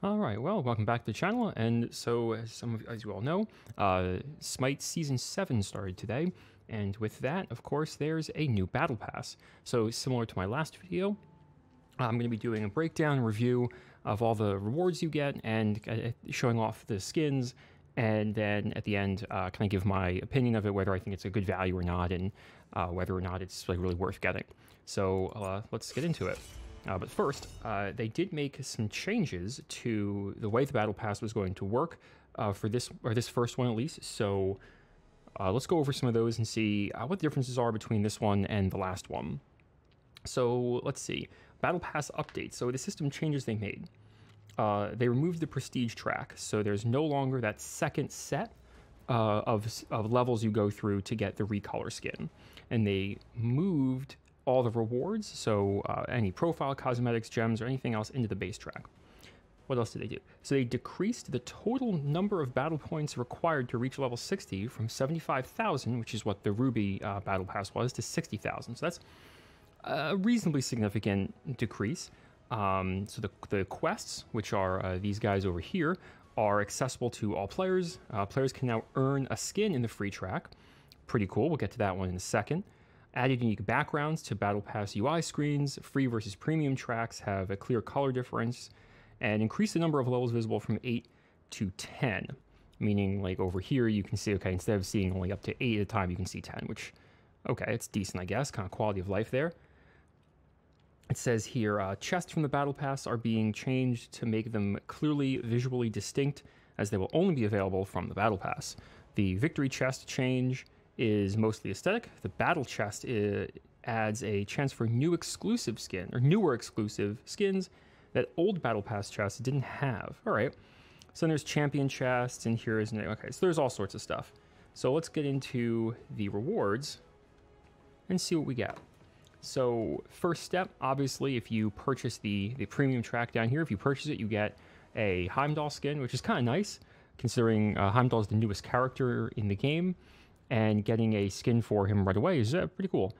All right, well, welcome back to the channel. And so, as you all know, Smite Season 7 started today. And with that, of course, there's a new Battle Pass. So, similar to my last video, I'm going to be doing a breakdown review of all the rewards you get and showing off the skins. And then at the end, can I give my opinion of it, whether I think it's a good value or not, and whether or not it's like really worth getting. So let's get into it. But first, they did make some changes to the way the Battle Pass was going to work for this first one at least. So let's go over some of those and see what the differences are between this one and the last one. So let's see. Battle Pass updates. So the system changes they made. They removed the prestige track, so there's no longer that second set of levels you go through to get the recolor skin. And they moved all the rewards, so any profile, cosmetics, gems, or anything else into the base track. What else did they do? So they decreased the total number of battle points required to reach level 60 from 75,000, which is what the RWBY Battle Pass was, to 60,000. So that's a reasonably significant decrease. So the quests, which are these guys over here, are accessible to all players. Players can now earn a skin in the free track. Pretty cool. We'll get to that one in a second. Added unique backgrounds to Battle Pass UI screens. Free versus premium tracks have a clear color difference, and increase the number of levels visible from 8 to 10. Meaning, like over here, you can see, okay, instead of seeing only up to 8 at a time, you can see 10, which, okay, it's decent, I guess. Kind of quality of life there. It says here, chests from the Battle Pass are being changed to make them clearly visually distinct, as they will only be available from the Battle Pass. The Victory Chest change is mostly aesthetic. The Battle Chest adds a chance for newer exclusive skins that old Battle Pass chests didn't have. All right. So then there's champion chests, and here is okay. So there's all sorts of stuff. So let's get into the rewards and see what we get. So first step, obviously, if you purchase the premium track down here, if you purchase it, you get a Heimdall skin, which is kind of nice, considering Heimdall is the newest character in the game, and getting a skin for him right away is pretty cool.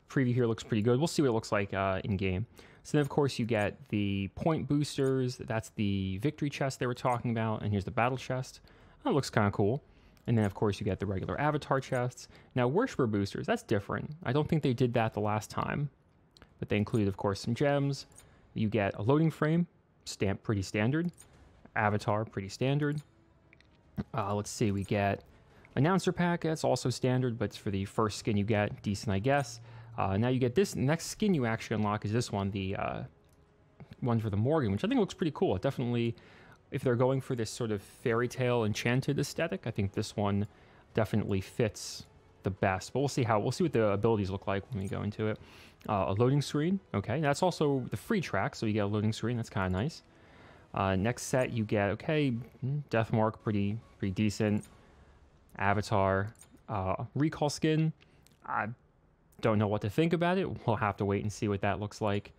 Preview here looks pretty good. We'll see what it looks like in game. So then, of course, you get the point boosters. That's the victory chest they were talking about, and here's the battle chest. That looks kind of cool. And then, of course, you get the regular avatar chests. Now, worshiper boosters, that's different. I don't think they did that the last time. But they include, of course, some gems. You get a loading frame, stamp pretty standard. Avatar, pretty standard. Let's see, we get announcer pack. That's also standard, but it's for the first skin you get. Decent, I guess. Now you get this. The next skin you actually unlock is this one, the one for the Morgan, which I think looks pretty cool. It definitely, if they're going for this sort of fairy tale enchanted aesthetic, I think this one definitely fits the best. But we'll see what the abilities look like when we go into it. A loading screen, okay. That's also the free track, so you get a loading screen. That's kind of nice. Next set you get, okay, Death Mark, pretty decent. Avatar, recall skin. I don't know what to think about it. We'll have to wait and see what that looks like.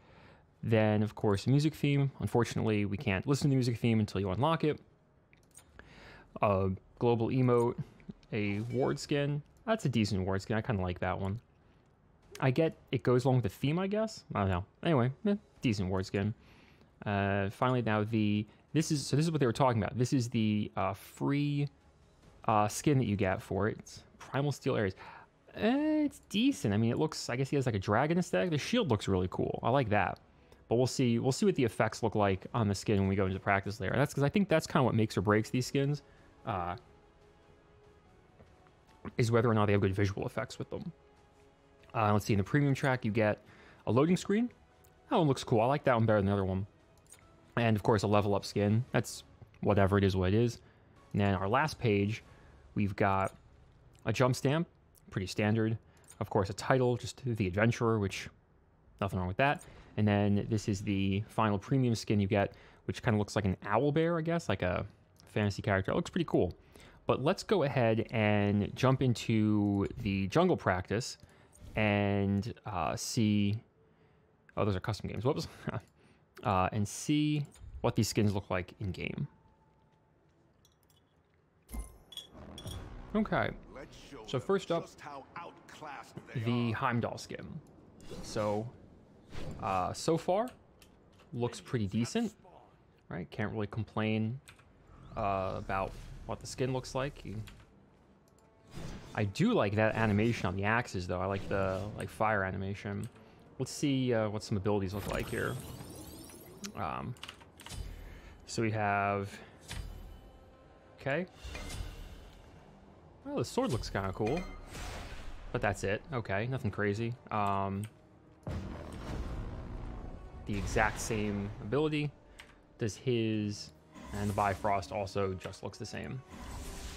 Then, of course, music theme. Unfortunately, we can't listen to the music theme until you unlock it. Global emote, a ward skin. That's a decent ward skin. I kind of like that one. I get it goes along with the theme, I guess. I don't know. Anyway, decent ward skin. Finally, now this is what they were talking about. This is the free skin that you get for it. It's Primal Steel Ares. It's decent. I mean, it looks, I guess he has like a dragon aesthetic. The shield looks really cool. I like that. But we'll see what the effects look like on the skin when we go into the practice layer. That's because I think that's kind of what makes or breaks these skins, is whether or not they have good visual effects with them. Let's see, in the premium track, you get a loading screen. That one looks cool. I like that one better than the other one. And of course, a level up skin. That's whatever it is, what it is. And then our last page, we've got a jump stamp, pretty standard. Of course, a title, just the adventurer, which nothing wrong with that. And then this is the final premium skin you get, which kind of looks like an owl bear, I guess, like a fantasy character. It looks pretty cool. But let's go ahead and jump into the jungle practice and see. Oh, those are custom games. Whoops. And see what these skins look like in game. Okay. So first up, the Heimdall skin. So far, looks pretty decent. right? Can't really complain about what the skin looks like. I do like that animation on the axes, though. I like the fire animation. Let's see what some abilities look like here. So we have... Okay. Well, the sword looks kind of cool. But that's it. Okay, nothing crazy. The exact same ability. Does his... And the Bifrost also just looks the same.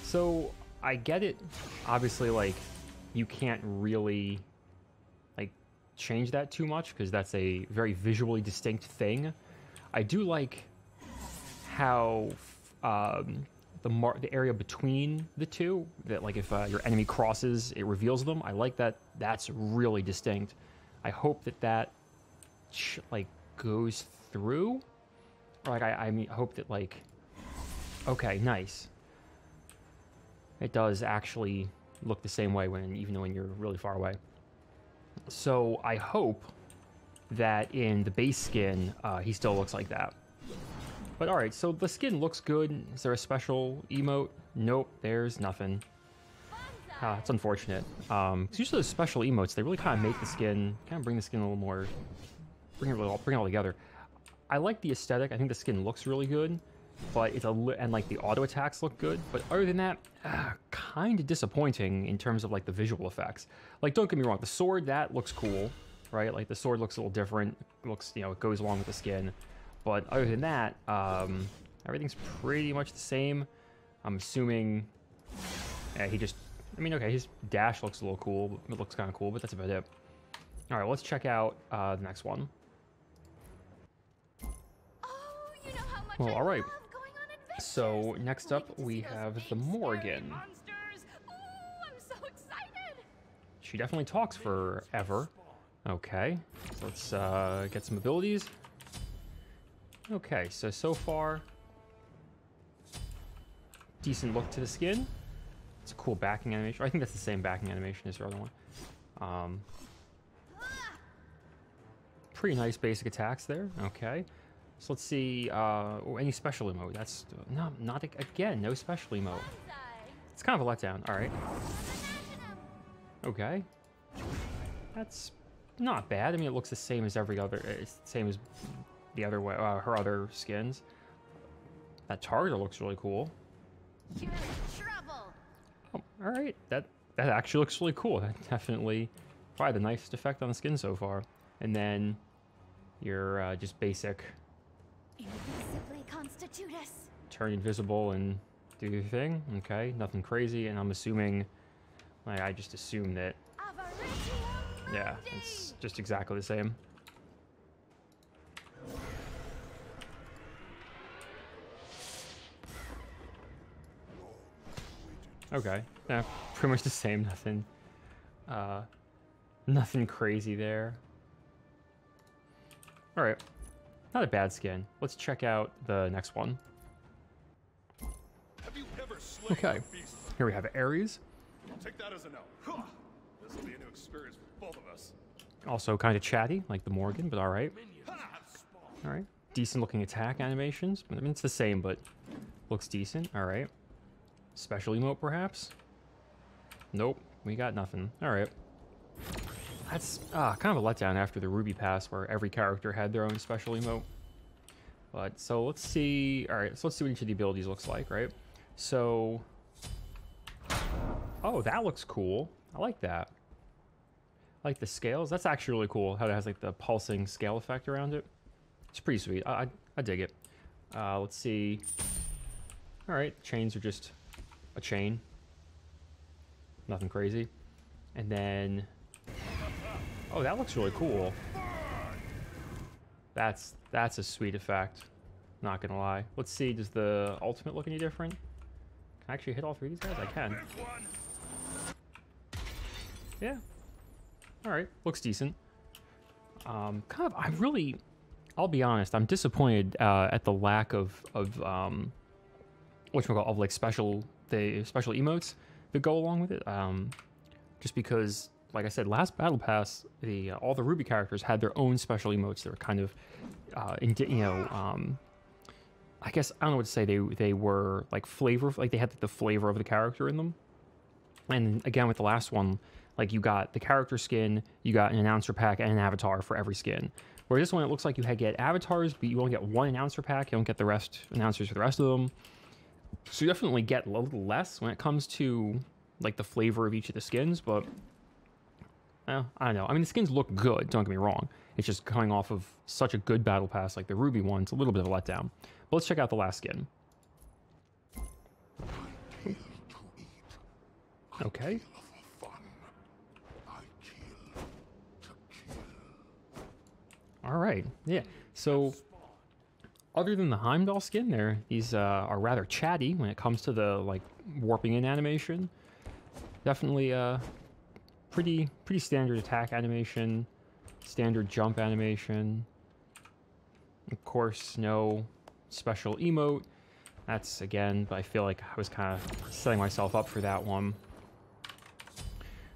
So, I get it. Obviously, like, you can't really, like, change that too much, because that's a very visually distinct thing. I do like how the area between the two, that, like, if your enemy crosses, it reveals them. I like that. That's really distinct. I hope that like, goes through. Or, like, I mean, I hope that, like... Okay, nice. It does actually look the same way even when you're really far away. So, I hope that in the base skin, he still looks like that. But alright, so the skin looks good. Is there a special emote? Nope, there's nothing. It's unfortunate. Usually those special emotes, they really kind of make the skin... Kind of bring the skin a little more... Bring it all together. I like the aesthetic. I think the skin looks really good, but it's and like the auto attacks look good. But other than that, kind of disappointing in terms of like the visual effects. Like, don't get me wrong, the sword, that looks cool, right? Like the sword looks a little different. It looks, you know, it goes along with the skin. But other than that, everything's pretty much the same. I'm assuming he just, I mean, okay, his dash looks a little cool. It looks kind of cool, but that's about it. All right, let's check out the next one. Well, all right. So next up, we have the Morrigan. So she definitely talks forever. Okay, so let's get some abilities. Okay, so far, decent look to the skin. It's a cool backing animation. I think that's the same backing animation as the other one. Pretty nice basic attacks there. Okay. So let's see, any special emote. That's, not again, no special emote. It's kind of a letdown, all right. Okay. That's not bad. I mean, it looks the same as every other, it's the same as the other way, her other skins. That target looks really cool. You're in trouble. Oh, all right, that actually looks really cool. That definitely, probably the nicest effect on the skin so far. And then your just basic... Invisibly constitute us. Turn invisible and do your thing. Okay, nothing crazy. And I'm assuming, like, I just assume that, yeah, it's just exactly the same. Okay, yeah, pretty much the same. Nothing crazy there. All right. Not a bad skin. Let's check out the next one. Okay, here we have Ares. I'll take that as a no. This will be a new experience for both of us. Also kind of chatty, like the Morgan, but all right. All right, decent looking attack animations. I mean, it's the same, but looks decent. All right. Special emote, perhaps? Nope, we got nothing. All right. That's kind of a letdown after the RWBY pass, where every character had their own special emote. But, so let's see... Alright, so let's see what each of the abilities looks like, right? So... Oh, that looks cool. I like that. I like the scales. That's actually really cool, how it has, like, the pulsing scale effect around it. It's pretty sweet. I dig it. Let's see... Alright, chains are just a chain. Nothing crazy. And then... Oh, that looks really cool. That's a sweet effect. Not gonna lie. Let's see, does the ultimate look any different? Can I actually hit all three of these guys? I can. Yeah. Alright, looks decent. Kind of, I'll be honest, I'm disappointed at the lack of like special emotes that go along with it. Just because, like I said, last Battle Pass, all the RWBY characters had their own special emotes that were kind of, I guess I don't know what to say. They were like flavor, like they had the flavor of the character in them. And again, with the last one, like you got the character skin, you got an announcer pack, and an avatar for every skin. Whereas this one, it looks like you get avatars, but you only get one announcer pack. You don't get the rest announcers for the rest of them. So you definitely get a little less when it comes to like the flavor of each of the skins. But I don't know. I mean, the skins look good. Don't get me wrong. It's just coming off of such a good battle pass like the RWBY one. It's a little bit of a letdown. But let's check out the last skin. Okay. All right. Yeah. So other than the Heimdall skin there, these are rather chatty when it comes to the like warping in animation. Definitely pretty standard attack animation, standard jump animation. Of course, no special emote. That's again, but I feel like I was kind of setting myself up for that one.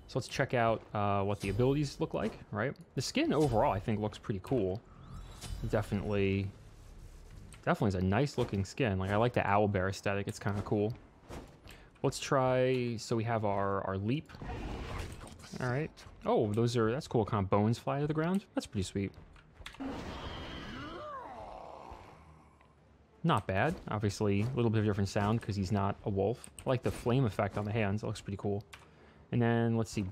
So let's check out what the abilities look like, right? The skin overall, I think, looks pretty cool. Definitely is a nice looking skin. Like, I like the owlbear aesthetic. It's kind of cool. Let's try, so we have our leap. All right. Oh, that's cool. Kind of bones fly to the ground. That's pretty sweet. Not bad. Obviously, a little bit of a different sound because he's not a wolf. I like the flame effect on the hands. It looks pretty cool. And then let's see.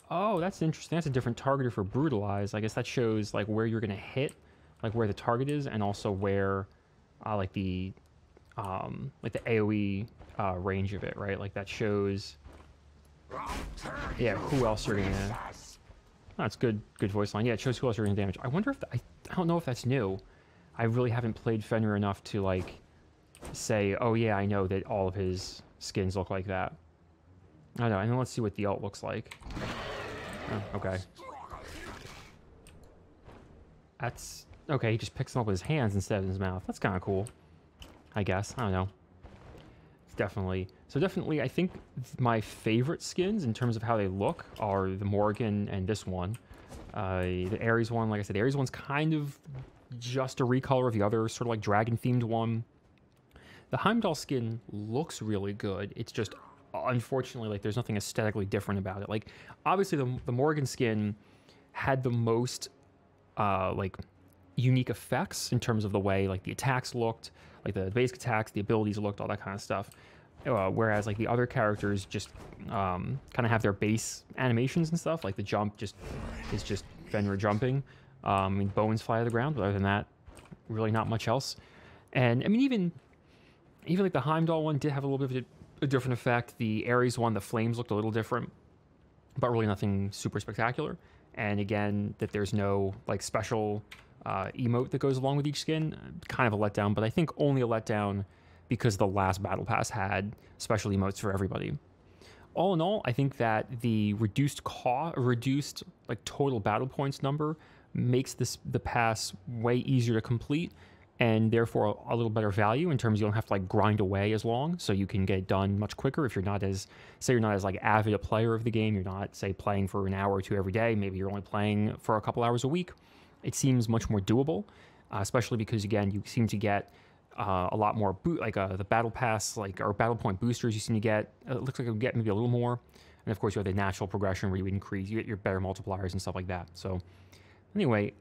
Oh, that's interesting. That's a different targeter for brutalize. I guess that shows like where you're gonna hit, like where the target is, and also where like the AOE range of it, right? Like that shows. Yeah, who else you're gonna. Oh, that's good voice line. Yeah, it shows who else you're gonna damage. I wonder if I don't know if that's new. I really haven't played Fenrir enough to like say, oh yeah, I know that all of his skins look like that. I don't know, and then let's see what the ult looks like. Oh, okay. That's okay, he just picks them up with his hands instead of his mouth. That's kind of cool, I guess. I don't know. It's definitely I think my favorite skins in terms of how they look are the Morgan and this one. The Ares one, like I said, the Ares one's kind of just a recolor of the other sort of like dragon themed one. The Heimdall skin looks really good. It's just unfortunately like there's nothing aesthetically different about it. Like obviously the Morgan skin had the most like unique effects in terms of the way like the attacks looked, like the basic attacks, the abilities looked, all that kind of stuff. Whereas like the other characters just kind of have their base animations and stuff. Like the jump is just Fenrir jumping. I mean, bones fly to the ground, but other than that, really not much else. And I mean, even like the Heimdall one did have a little bit of a different effect. The Ares one, the flames looked a little different, but really nothing super spectacular. And again, that there's no like special emote that goes along with each skin, kind of a letdown, but I think only a letdown because the last battle pass had special emotes for everybody. All in all, I think that the reduced like total battle points number makes the pass way easier to complete, and therefore a little better value in terms you don't have to like grind away as long, so you can get it done much quicker if you're not as like avid a player of the game. You're not say playing for an hour or two every day. Maybe you're only playing for a couple hours a week. It seems much more doable, especially because again you seem to get a lot more the battle pass or battle point boosters. You seem to get it looks like you get maybe a little more, and of course you have the natural progression where you you get your better multipliers and stuff like that. So anyway,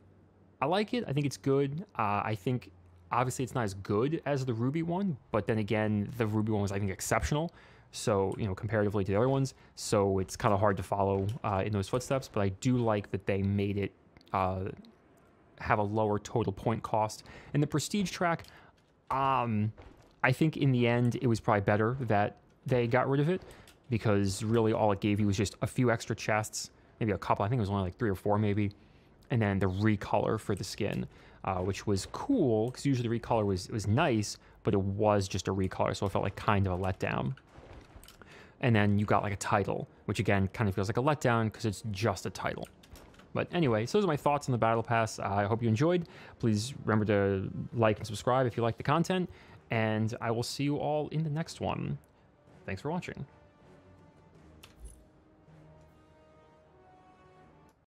I like it. I think it's good. I think obviously it's not as good as the RWBY one, but then again, the RWBY one was I think exceptional. So comparatively to the other ones, so it's kind of hard to follow in those footsteps. But I do like that they made it have a lower total point cost. And the prestige track, I think in the end it was probably better that they got rid of it, because really all it gave you was just a few extra chests, maybe a couple. I think it was only like 3 or 4 maybe. And then the recolor for the skin, which was cool because usually the recolor was nice, but it was just a recolor, so it felt like kind of a letdown. And then you got like a title, which again kind of feels like a letdown because it's just a title. But anyway, so those are my thoughts on the Battle Pass. I hope you enjoyed. Please remember to like and subscribe if you like the content, and I will see you all in the next one. Thanks for watching.